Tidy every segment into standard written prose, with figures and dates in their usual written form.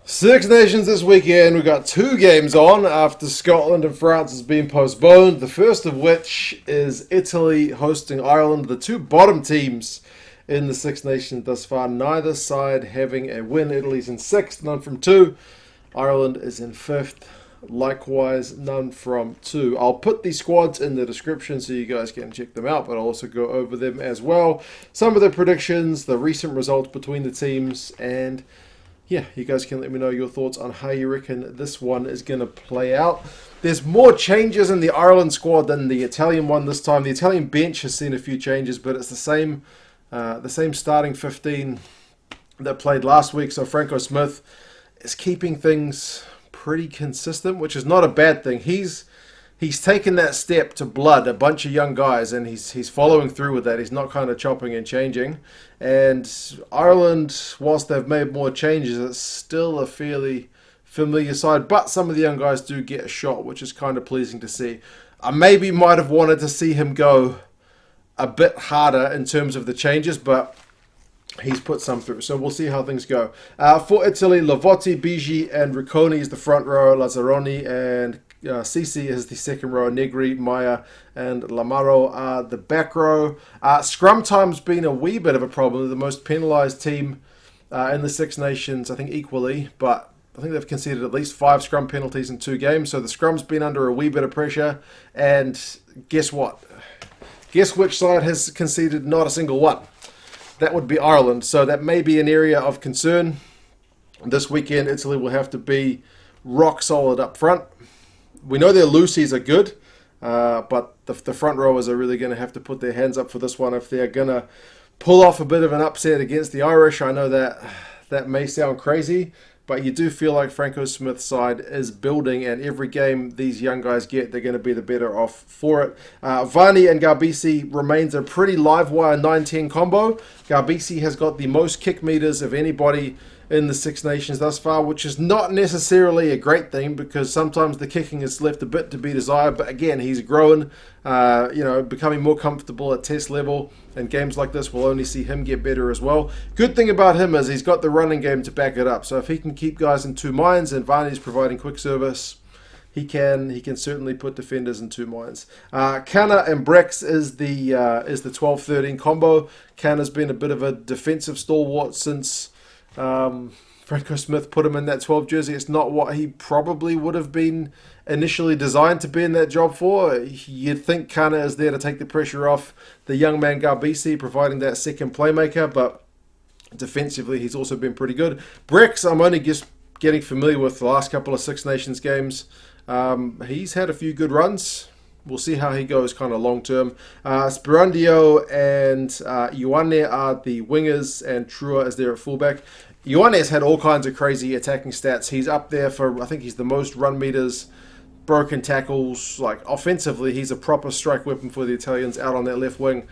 Six Nations this weekend. We've got two games on after Scotland and France has been postponed. The first of which is Italy hosting Ireland, the two bottom teams in the Six Nations thus far. Neither side having a win. Italy's in sixth, none from two. Ireland is in fifth, likewise none from two. I'll put the squads in the description so you guys can check them out, but I'll also go over them as well. Some of the predictions, the recent results between the teams, and yeah, you guys can let me know your thoughts on how you reckon this one is going to play out. There's more changes in the Ireland squad than the Italian one this time. The Italian bench has seen a few changes, but it's the same starting 15 that played last week. So Franco Smith is keeping things pretty consistent, which is not a bad thing. He's taken that step to blood a bunch of young guys, and he's following through with that. He's not kind of chopping and changing. And Ireland, whilst they've made more changes, it's still a fairly familiar side. But some of the young guys do get a shot, which is kind of pleasing to see. I maybe might have wanted to see him go a bit harder in terms of the changes, but he's put some through, so we'll see how things go. For Italy, Lovotti, Bigi, and Riccioni is the front row. Lazzaroni and Sisi is the second row. Negri, Meyer, and Lamaro are the back row. Scrum time's been a wee bit of a problem. The most penalised team in the Six Nations, I think equally, but I think they've conceded at least 5 scrum penalties in 2 games, so the scrum's been under a wee bit of pressure. And guess what? Guess which side has conceded not a single one? That would be Ireland, so that may be an area of concern. This weekend, Italy will have to be rock solid up front. We know their loosies are good, but the front rowers are really going to have to put their hands up for this one if they're going to pull off a bit of an upset against the Irish. I know that may sound crazy, but you do feel like Franco Smith's side is building, and every game these young guys get, they're going to be the better off for it. Varney and Garbisi remains a pretty live wire 9-10 combo. Garbisi has got the most kick meters of anybody in the Six Nations thus far, which is not necessarily a great thing because sometimes the kicking is left a bit to be desired. But again, he's growing, becoming more comfortable at test level, and games like this will only see him get better as well. Good thing about him is he's got the running game to back it up. So if he can keep guys in 2 minds and Varney's providing quick service, he can certainly put defenders in 2 minds. Canna and Brex is the 12-13 combo. Canna's been a bit of a defensive stalwart since Franco Smith put him in that 12 jersey. It's not what he probably would have been initially designed to be in that job for. You'd think Canna is there to take the pressure off the young man Garbisi, providing that second playmaker, but defensively he's also been pretty good. Brex, I'm only just getting familiar with the last couple of Six Nations games. He's had a few good runs. We'll see how he goes kind of long term. Sperandio and Ioane are the wingers, and Trulla is there at fullback. Ioane has had all kinds of crazy attacking stats. He's up there for, I think he's the most run meters, broken tackles. Like offensively, he's a proper strike weapon for the Italians out on that left wing.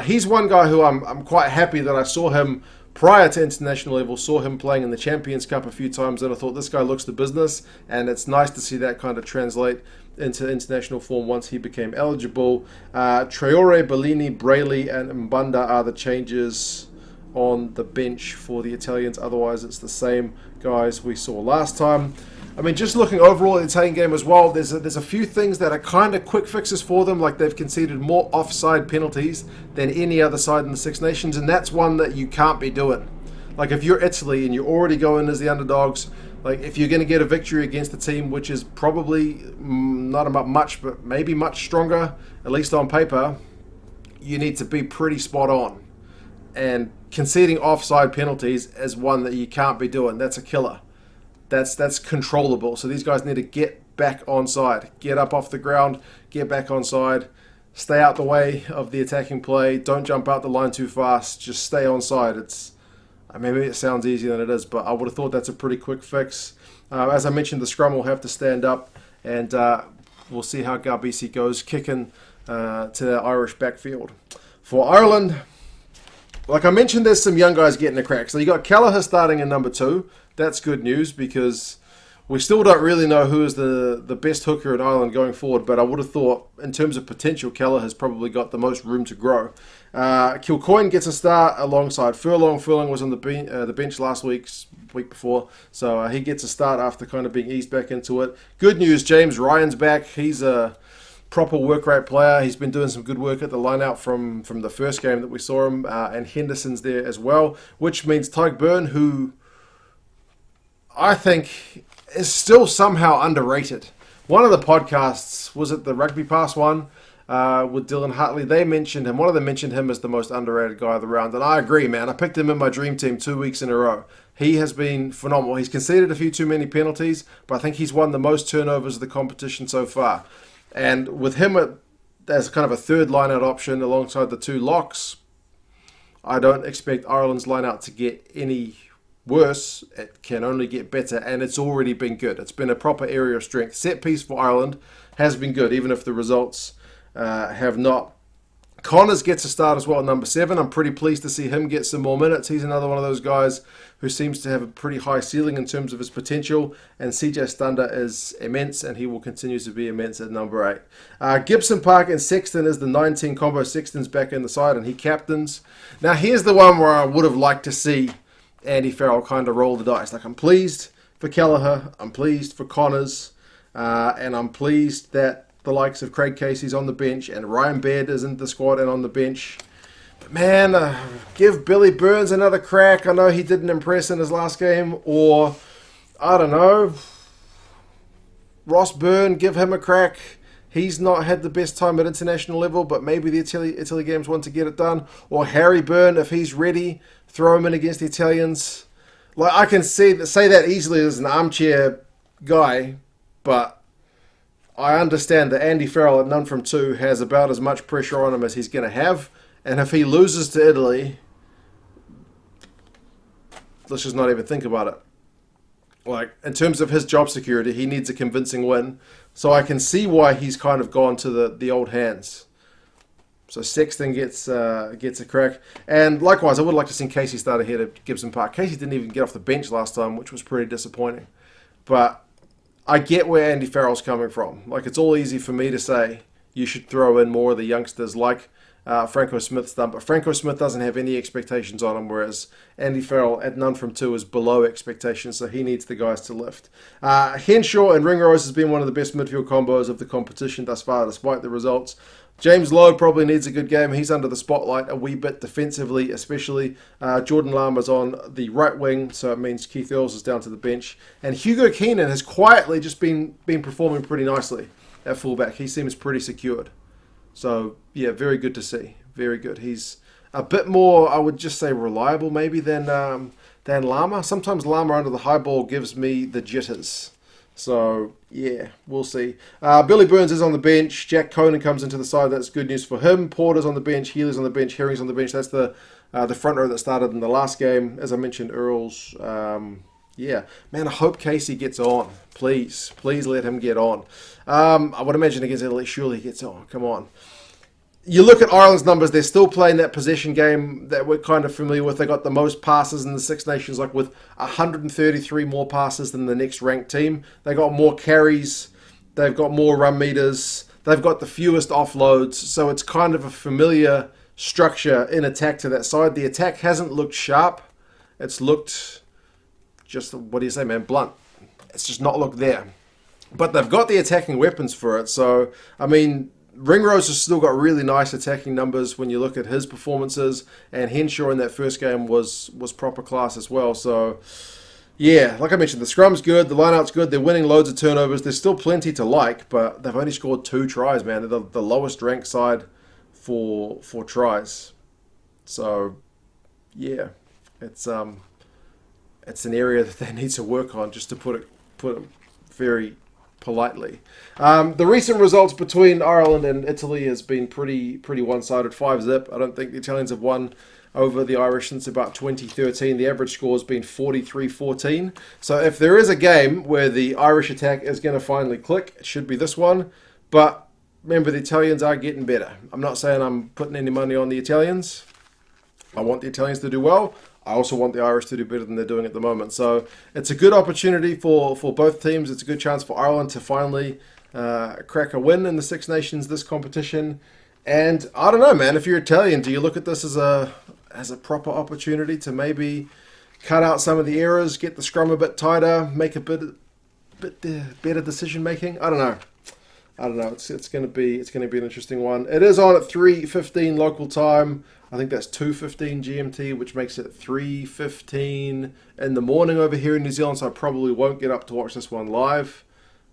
He's one guy who I'm quite happy that I saw him prior to international level, saw him playing in the Champions Cup a few times, and I thought this guy looks the business, and it's nice to see that kind of translate into international form once he became eligible. Traore, Bellini, Brayley, and Mbanda are the changes on the bench for the Italians. Otherwise, it's the same guys we saw last time. I mean, just looking overall at the Italian game as well, there's a few things that are kind of quick fixes for them, like they've conceded more offside penalties than any other side in the Six Nations, and that's one that you can't be doing. Like if you're Italy and you're already going as the underdogs, like if you're going to get a victory against a team which is probably not about much, but maybe much stronger, at least on paper, you need to be pretty spot on. And conceding offside penalties is one that you can't be doing. That's a killer. That's controllable. So these guys need to get back onside, get up off the ground, get back onside, stay out the way of the attacking play. Don't jump out the line too fast. Just stay onside. Maybe it sounds easier than it is, but I would have thought that's a pretty quick fix. As I mentioned, the scrum will have to stand up, and we'll see how Garbisi goes kicking to the Irish backfield. For Ireland, like I mentioned, there's some young guys getting a crack. So you got Kelleher starting in number 2. That's good news because We still don't really know who is the best hooker in Ireland going forward, but I would have thought, in terms of potential, Keller has probably got the most room to grow. Kilcoyne gets a start alongside Furlong. Furlong was on the bench last week before, so he gets a start after kind of being eased back into it. Good news, James Ryan's back. He's a proper work rate player. He's been doing some good work at the line-out from the first game that we saw him, and Henderson's there as well, which means Tyke Byrne, who I think is still somehow underrated. One of the podcasts, was it the Rugby Pass one, with Dylan Hartley, they mentioned him. One of them mentioned him as the most underrated guy of the round, and I agree, man. I picked him in my dream team 2 weeks in a row. He has been phenomenal. He's conceded a few too many penalties, but I think he's won the most turnovers of the competition so far. And with him as kind of a third line-out option alongside the two locks, I don't expect Ireland's line-out to get any worse. It can only get better, and it's already been good. It's been a proper area of strength. Set piece for Ireland has been good, even if the results have not. Connors gets a start as well at number 7. I'm pretty pleased to see him get some more minutes. He's another one of those guys who seems to have a pretty high ceiling in terms of his potential. And CJ Stander is immense, and he will continue to be immense at number 8. Gibson-Park and Sexton is the 19 combo. Sexton's back in the side, and he captains. Now, here's the one where I would have liked to see Andy Farrell kind of roll the dice. Like, I'm pleased for Kelleher, I'm pleased for Connors, and I'm pleased that the likes of Craig Casey's on the bench and Ryan Baird is in the squad and on the bench. But man, give Billy Burns another crack. I know he didn't impress in his last game. Or, I don't know, Ross Byrne, give him a crack. He's not had the best time at international level, but maybe the Italy games want to get it done. Or Harry Byrne, if he's ready, throw him in against the Italians. Like, I can say that easily as an armchair guy, but I understand that Andy Farrell at none from 2 has about as much pressure on him as he's going to have. And if he loses to Italy, let's just not even think about it. Like, in terms of his job security, he needs a convincing win. So I can see why he's kind of gone to the old hands. So Sexton gets a crack. And likewise, I would like to see Casey start ahead of Gibson-Park. Casey didn't even get off the bench last time, which was pretty disappointing. But I get where Andy Farrell's coming from. Like, it's all easy for me to say you should throw in more of the youngsters like Franco Smith's done, but Franco Smith doesn't have any expectations on him, whereas Andy Farrell at none from 2 is below expectations, so he needs the guys to lift. Henshaw and Ringrose has been one of the best midfield combos of the competition thus far, despite the results. James Lowe probably needs a good game. He's under the spotlight a wee bit defensively, especially. Jordan Lama's on the right wing, so it means Keith Earls is down to the bench. And Hugo Keenan has quietly just been performing pretty nicely at fullback. He seems pretty secured. So, yeah, very good to see. Very good. He's a bit more, I would just say, reliable maybe than Lama. Sometimes Lama under the high ball gives me the jitters. So, yeah, we'll see. Billy Burns is on the bench. Jack Conan comes into the side. That's good news for him. Porter's on the bench. Healy's on the bench. Herring's on the bench. That's the front row that started in the last game. As I mentioned, Earls. Yeah. Man, I hope Casey gets on. Please. Please let him get on. I would imagine against Italy, surely he gets on. Come on. You look at Ireland's numbers, they're still playing that possession game that we're kind of familiar with. They got the most passes in the Six Nations, like with 133 more passes than the next ranked team. They got more carries. They've got more run meters. They've got the fewest offloads. So it's kind of a familiar structure in attack to that side. The attack hasn't looked sharp. It's looked just, what do you say, man, blunt. It's just not looked there. But they've got the attacking weapons for it. So, I mean, Ringrose has still got really nice attacking numbers when you look at his performances, and Henshaw in that first game was proper class as well. So, yeah, like I mentioned, the scrum's good, the lineout's good, they're winning loads of turnovers. There's still plenty to like, but they've only scored 2 tries, man. They're the lowest ranked side for tries. So, yeah, it's an area that they need to work on, just to put it very politely. The recent results between Ireland and Italy has been pretty one-sided, 5-0. I don't think the Italians have won over the Irish since about 2013. The average score has been 43-14. So if there is a game where the Irish attack is going to finally click, it should be this one. But remember, the Italians are getting better. I'm not saying I'm putting any money on the Italians. I want the Italians to do well. I also want the Irish to do better than they're doing at the moment. So it's a good opportunity for both teams. It's a good chance for Ireland to finally crack a win in the Six Nations this competition. And I don't know, man, if you're Italian, do you look at this as a proper opportunity to maybe cut out some of the errors, get the scrum a bit tighter, make a bit better decision making? I don't know. It's going to be an interesting one. It is on at 3:15 local time. I think that's 2:15 GMT, which makes it 3:15 in the morning over here in New Zealand. So I probably won't get up to watch this one live.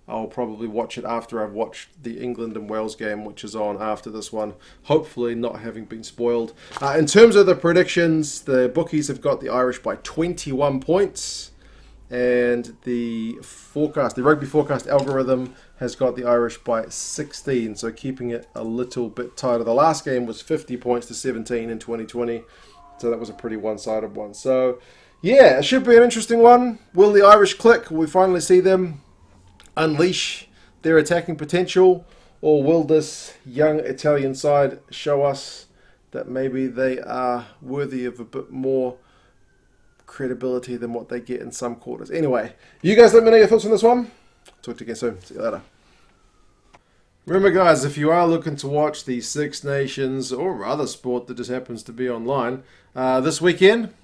I'll probably watch it after I've watched the England and Wales game, which is on after this one. Hopefully not having been spoiled. In terms of the predictions, the bookies have got the Irish by 21 points. And the rugby forecast algorithm has got the Irish by 16. So keeping it a little bit tighter. The last game was 50 points to 17 in 2020. So that was a pretty one-sided one. So yeah, it should be an interesting one. Will the Irish click? Will we finally see them unleash their attacking potential, or will this young Italian side show us that maybe they are worthy of a bit more credibility than what they get in some quarters? Anyway, you guys let me know your thoughts on this one. Talk to you again soon. See you later. Remember, guys, if you are looking to watch the Six Nations or other sport that just happens to be online this weekend,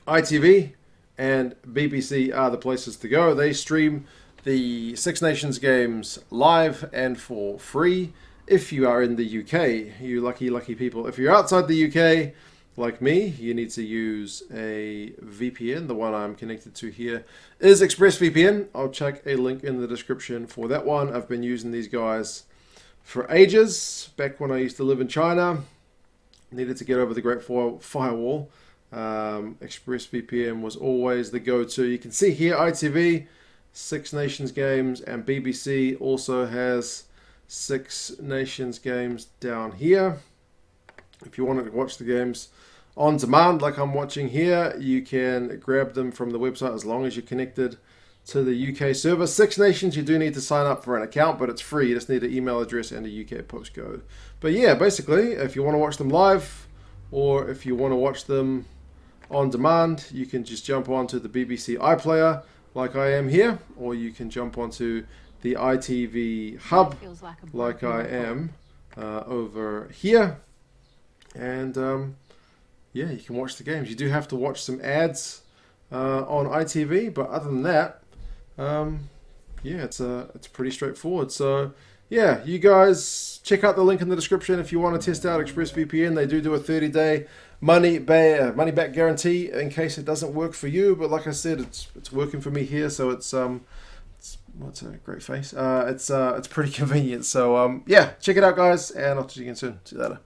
ITV and BBC are the places to go. They stream the Six Nations games live and for free. If you are in the UK, you lucky people. If you're outside the UK, like me, you need to use a VPN. The one I'm connected to here is ExpressVPN. I'll check a link in the description for that one. I've been using these guys for ages. Back when I used to live in China, needed to get over the Great Firewall. ExpressVPN was always the go-to. You can see here ITV, Six Nations games, and BBC also has Six Nations games down here. If you wanted to watch the games on demand like I'm watching here, you can grab them from the website as long as you're connected to the UK server. Six Nations, you do need to sign up for an account, but it's free. You just need an email address and a UK postcode. But yeah, basically, if you want to watch them live or if you want to watch them on demand, you can just jump onto the BBC iPlayer like I am here, or you can jump onto the ITV hub like I am over here. And yeah, you can watch the games. You do have to watch some ads on ITV, but other than that, yeah, it's pretty straightforward. So yeah, you guys check out the link in the description if you want to test out ExpressVPN. They do a 30-day money back guarantee in case it doesn't work for you. But like I said, it's working for me here, so it's what's a great face. It's pretty convenient. So yeah, check it out, guys, and I'll see you again soon. See you later.